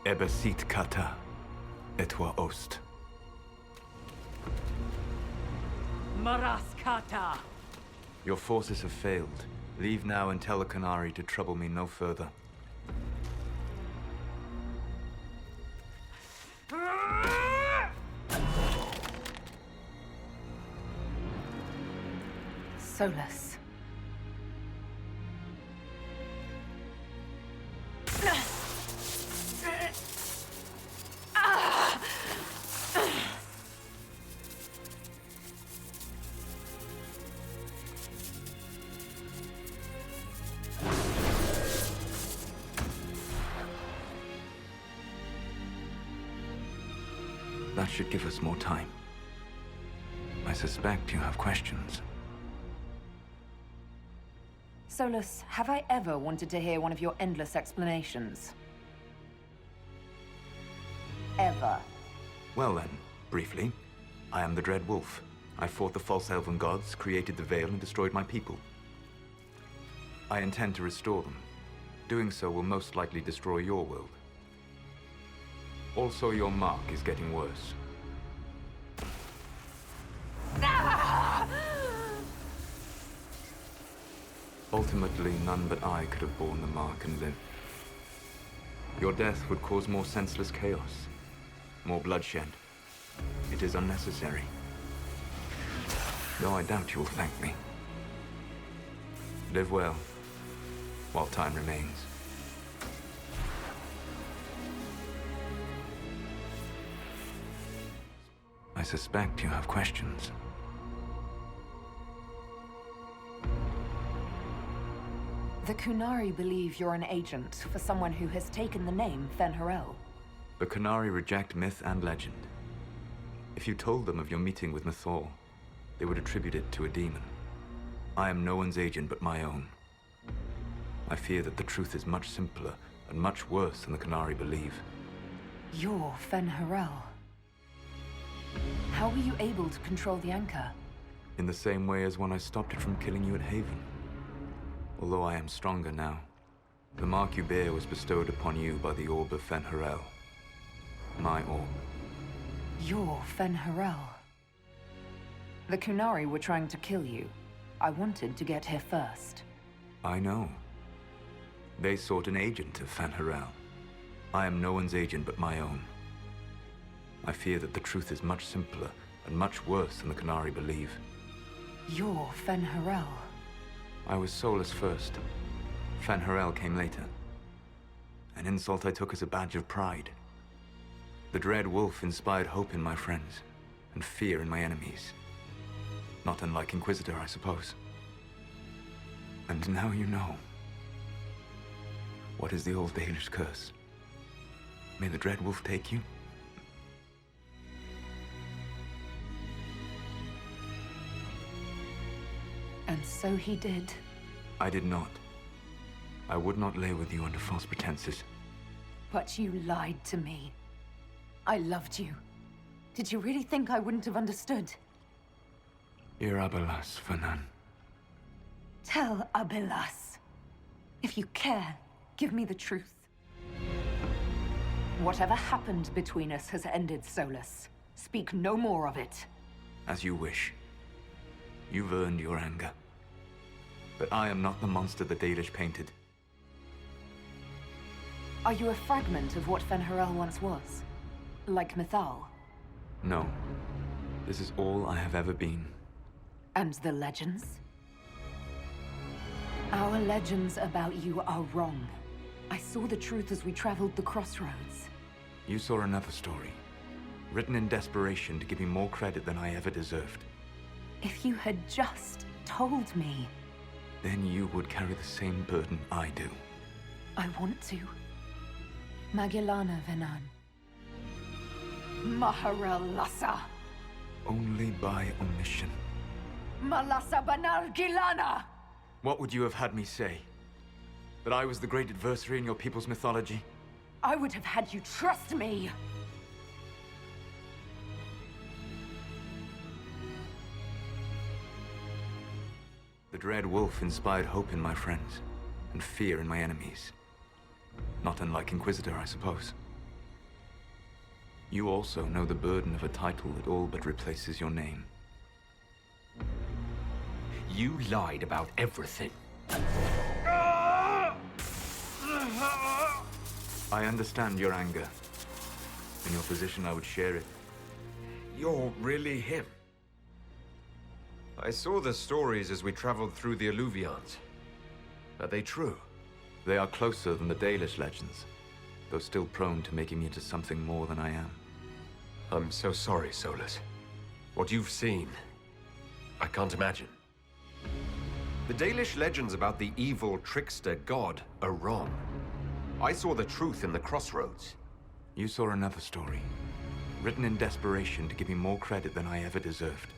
Ebesit kata, etwa ost. Maraskata! Your forces have failed. Leave now and tell the Canary to trouble me no further. Solas. That should give us more time. I suspect you have questions. Solas, have I ever wanted to hear one of your endless explanations? Ever. Well then, briefly, I am the Dread Wolf. I fought the false elven gods, created the Veil, and destroyed my people. I intend to restore them. Doing so will most likely destroy your world. Also, your mark is getting worse. Ultimately, none but I could have borne the mark and lived. Your death would cause more senseless chaos, more bloodshed. It is unnecessary. Though I doubt you will thank me. Live well, while time remains. I suspect you have questions. The Qunari believe you're an agent for someone who has taken the name Fen'Harel. The Qunari reject myth and legend. If you told them of your meeting with Mythal, they would attribute it to a demon. I am no one's agent but my own. I fear that the truth is much simpler and much worse than the Qunari believe. You're Fen'Harel. How were you able to control the anchor? In the same way as when I stopped it from killing you at Haven. Although I am stronger now, the mark you bear was bestowed upon you by the orb of Fen'Harel. My orb. You're Fen'Harel. The Qunari were trying to kill you. I wanted to get here first. I know. They sought an agent of Fen'Harel. I am no one's agent but my own. I fear that the truth is much simpler and much worse than the Qunari believe. You're Fen'Harel. I was Solas first. Fen'Harel came later. An insult I took as a badge of pride. The Dread Wolf inspired hope in my friends, and fear in my enemies. Not unlike Inquisitor, I suppose. And now you know. What is the old Danish curse? May the Dread Wolf take you? And so he did. I did not. I would not lay with you under false pretenses. But you lied to me. I loved you. Did you really think I wouldn't have understood? Irabelas, Fanan. Tell Abelas. If you care, give me the truth. Whatever happened between us has ended, Solas. Speak no more of it. As you wish. You've earned your anger. But I am not the monster the Dalish painted. Are you a fragment of what Fen'Harel once was? Like Mythal? No. This is all I have ever been. And the legends? Our legends about you are wrong. I saw the truth as we traveled the crossroads. You saw another story. Written in desperation to give me more credit than I ever deserved. If you had just told me... Then you would carry the same burden I do. I want to. Magillana Venan. Maharel Lassa. Only by omission. Malasa Banar Gilana! What would you have had me say? That I was the great adversary in your people's mythology? I would have had you trust me! The Dread Wolf inspired hope in my friends, and fear in my enemies. Not unlike Inquisitor, I suppose. You also know the burden of a title that all but replaces your name. You lied about everything. I understand your anger. In your position, I would share it. You're really him. I saw the stories as we traveled through the Alluvions. Are they true? They are closer than the Dalish legends, though still prone to making me into something more than I am. I'm so sorry, Solas. What you've seen, I can't imagine. The Dalish legends about the evil trickster god are wrong. I saw the truth in the crossroads. You saw another story, written in desperation to give me more credit than I ever deserved.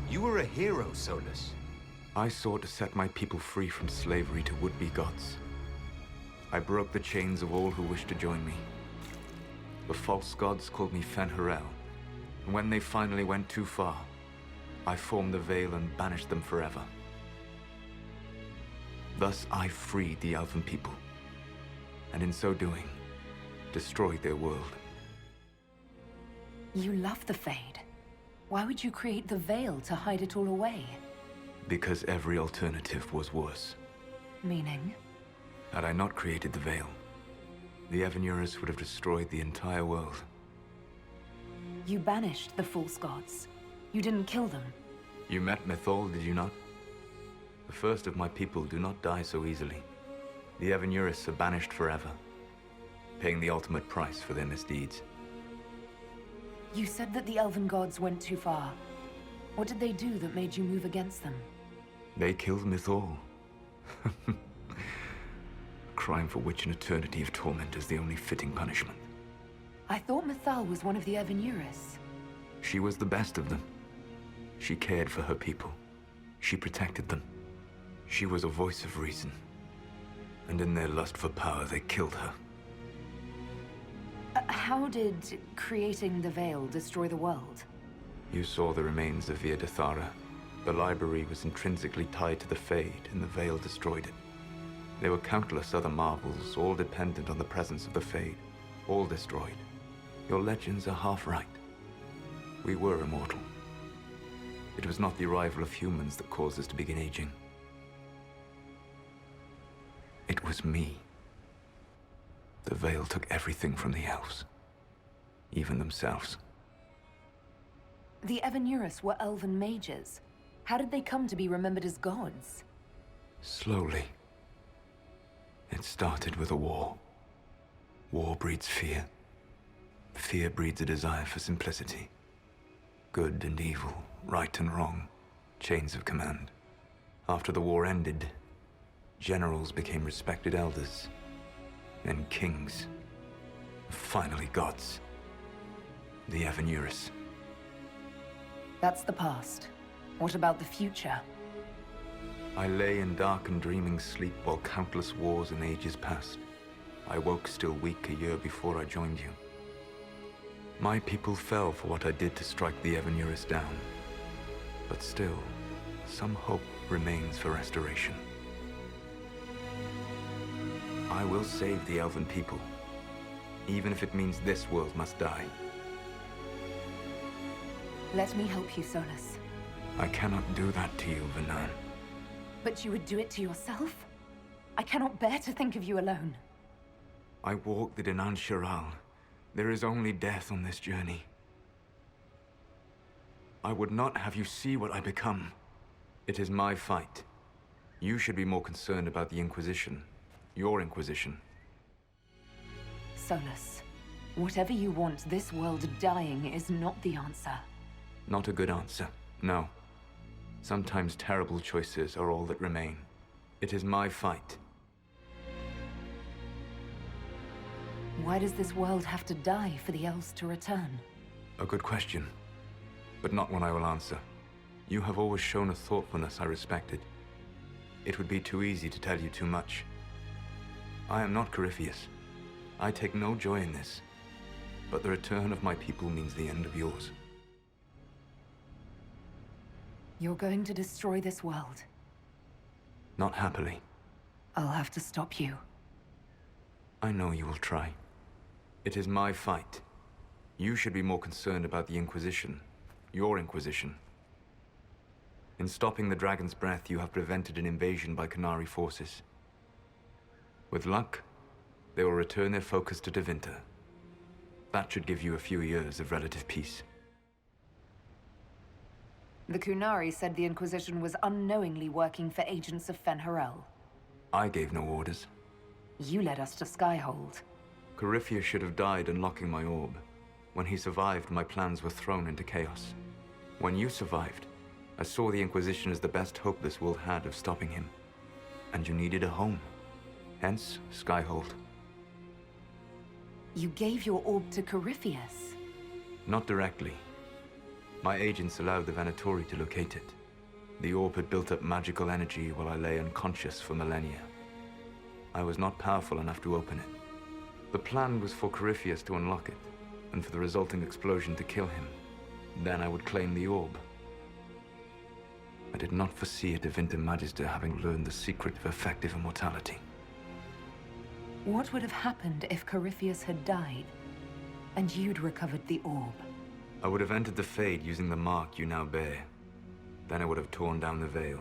You were a hero, Solas. I sought to set my people free from slavery to would-be gods. I broke the chains of all who wished to join me. The false gods called me Fen'Harel, and when they finally went too far, I formed the Veil and banished them forever. Thus I freed the Elven people, and in so doing, destroyed their world. You love the Fade. Why would you create the Veil to hide it all away? Because every alternative was worse. Meaning? Had I not created the Veil, the Evanuris would have destroyed the entire world. You banished the false gods. You didn't kill them. You met Mythal, did you not? The first of my people do not die so easily. The Evanuris are banished forever, paying the ultimate price for their misdeeds. You said that the Elven gods went too far. What did they do that made you move against them? They killed Mythal. A crime for which an eternity of torment is the only fitting punishment. I thought Mythal was one of the Evanuris. She was the best of them. She cared for her people. She protected them. She was a voice of reason. And in their lust for power, they killed her. How did creating the Veil destroy the world? You saw the remains of Via Dethara. The library was intrinsically tied to the Fade, and the Veil destroyed it. There were countless other marvels, all dependent on the presence of the Fade, all destroyed. Your legends are half right. We were immortal. It was not the arrival of humans that caused us to begin aging. It was me. The Veil took everything from the elves, even themselves. The Evanuris were elven mages. How did they come to be remembered as gods? Slowly. It started with a war. War breeds fear. Fear breeds a desire for simplicity. Good and evil, right and wrong, chains of command. After the war ended, generals became respected elders, then kings, finally gods. The Evanuris. That's the past. What about the future? I lay in dark and dreaming sleep while countless wars and ages passed. I woke still weak a year before I joined you. My people fell for what I did to strike the Evanuris down. But still, some hope remains for restoration. I will save the Elven people, even if it means this world must die. Let me help you, Solas. I cannot do that to you, Vernan. But you would do it to yourself? I cannot bear to think of you alone. I walk the Dinan Shiral. There is only death on this journey. I would not have you see what I become. It is my fight. You should be more concerned about the Inquisition. Your Inquisition. Solas, whatever you want, this world dying is not the answer. Not a good answer, no. Sometimes terrible choices are all that remain. It is my fight. Why does this world have to die for the elves to return? A good question, but not one I will answer. You have always shown a thoughtfulness I respected. It would be too easy to tell you too much. I am not Corypheus. I take no joy in this, but the return of my people means the end of yours. You're going to destroy this world. Not happily. I'll have to stop you. I know you will try. It is my fight. You should be more concerned about the Inquisition. Your Inquisition. In stopping the Dragon's Breath, you have prevented an invasion by Qunari forces. With luck, they will return their focus to Tevinter. That should give you a few years of relative peace. The Qunari said the Inquisition was unknowingly working for agents of Fen'Harel. I gave no orders. You led us to Skyhold. Corypheus should have died unlocking my orb. When he survived, my plans were thrown into chaos. When you survived, I saw the Inquisition as the best hope this world had of stopping him. And you needed a home. Hence, Skyhold. You gave your orb to Corypheus? Not directly. My agents allowed the Venatori to locate it. The orb had built up magical energy while I lay unconscious for millennia. I was not powerful enough to open it. The plan was for Corypheus to unlock it, and for the resulting explosion to kill him. Then I would claim the orb. I did not foresee a Tevinter Magister having learned the secret of effective immortality. What would have happened if Corypheus had died, and you'd recovered the orb? I would have entered the Fade using the mark you now bear. Then I would have torn down the veil.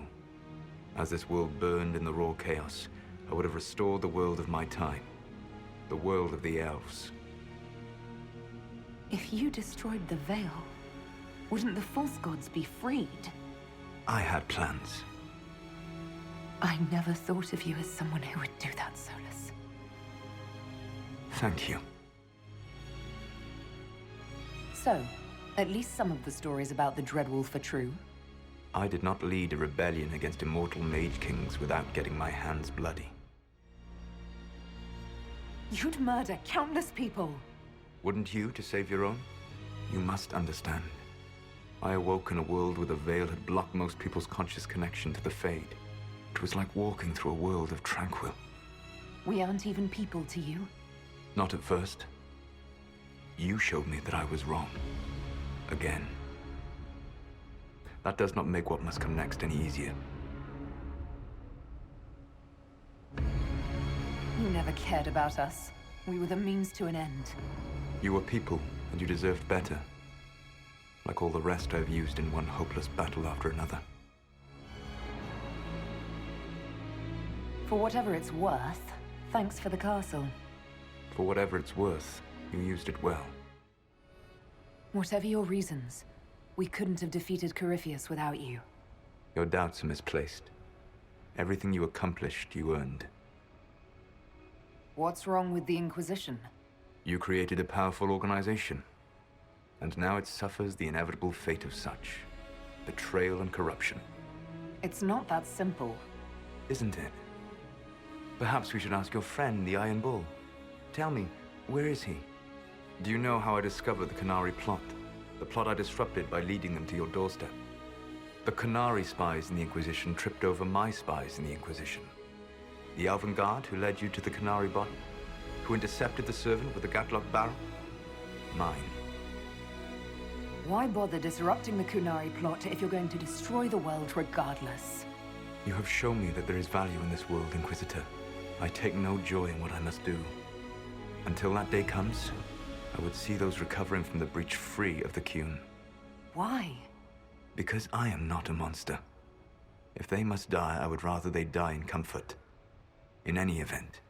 As this world burned in the raw chaos, I would have restored the world of my time. The world of the elves. If you destroyed the veil, wouldn't the false gods be freed? I had plans. I never thought of you as someone who would do that, Solas. Thank you. So, at least some of the stories about the Dreadwolf are true. I did not lead a rebellion against immortal mage kings without getting my hands bloody. You'd murder countless people. Wouldn't you to save your own? You must understand. I awoke in a world where the veil had blocked most people's conscious connection to the Fade. It was like walking through a world of tranquil. We aren't even people to you. Not at first. You showed me that I was wrong. Again. That does not make what must come next any easier. You never cared about us. We were the means to an end. You were people, and you deserved better. Like all the rest I've used in one hopeless battle after another. For whatever it's worth, thanks for the castle. For whatever it's worth, you used it well. Whatever your reasons, we couldn't have defeated Corypheus without you. Your doubts are misplaced. Everything you accomplished, you earned. What's wrong with the Inquisition? You created a powerful organization. And now it suffers the inevitable fate of such. Betrayal and corruption. It's not that simple. Isn't it? Perhaps we should ask your friend, the Iron Bull. Tell me, where is he? Do you know how I discovered the Qunari plot? The plot I disrupted by leading them to your doorstep? The Qunari spies in the Inquisition tripped over my spies in the Inquisition. The Elven Guard who led you to the Qunari body? Who intercepted the servant with the gatlock barrel? Mine. Why bother disrupting the Qunari plot if you're going to destroy the world regardless? You have shown me that there is value in this world, Inquisitor. I take no joy in what I must do. Until that day comes, I would see those recovering from the breach free of the Qun. Why? Because I am not a monster. If they must die, I would rather they die in comfort. In any event,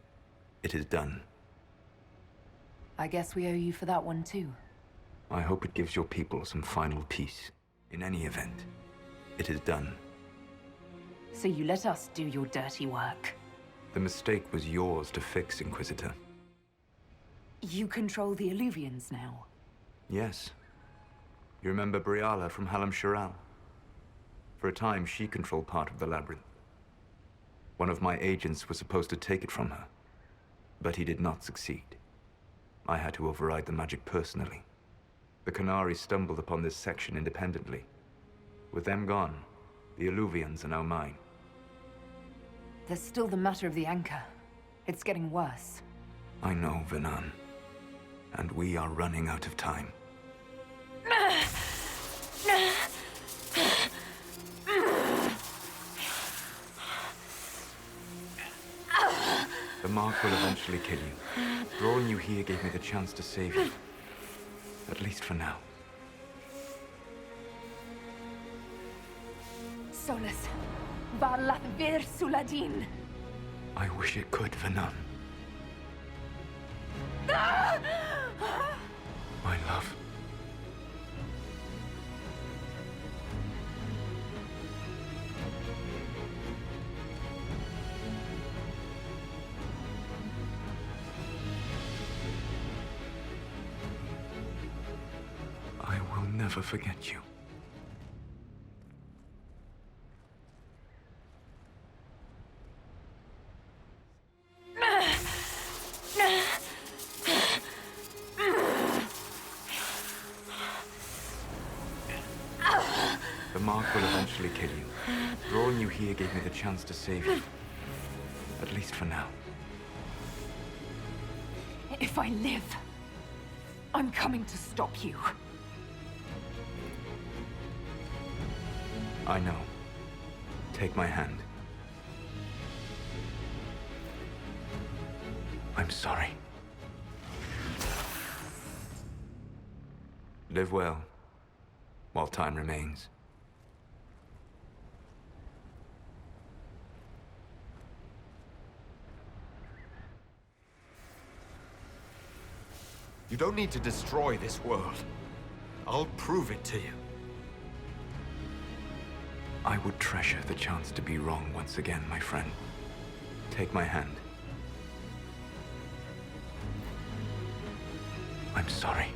it is done. I guess we owe you for that one too. I hope it gives your people some final peace. In any event, it is done. So you let us do your dirty work. The mistake was yours to fix, Inquisitor. You control the Illuvians now. Yes. You remember Briala from Halam Shiral? For a time, she controlled part of the labyrinth. One of my agents was supposed to take it from her, but he did not succeed. I had to override the magic personally. The Qunari stumbled upon this section independently. With them gone, the Illuvians are now mine. There's still the matter of the anchor. It's getting worse. I know, Venan. And we are running out of time. The mark will eventually kill you. Drawing you here gave me the chance to save you. At least for now. Solas, Valath vir Suladin. I wish it could, Venom. My love. I will never forget you. The mark will eventually kill you. Drawing you here gave me the chance to save you. At least for now. If I live, I'm coming to stop you. I know. Take my hand. I'm sorry. Live well, while time remains. You don't need to destroy this world. I'll prove it to you. I would treasure the chance to be wrong once again, my friend. Take my hand. I'm sorry.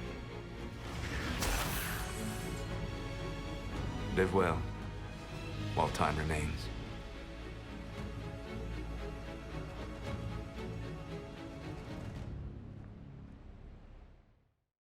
Live well, while time remains.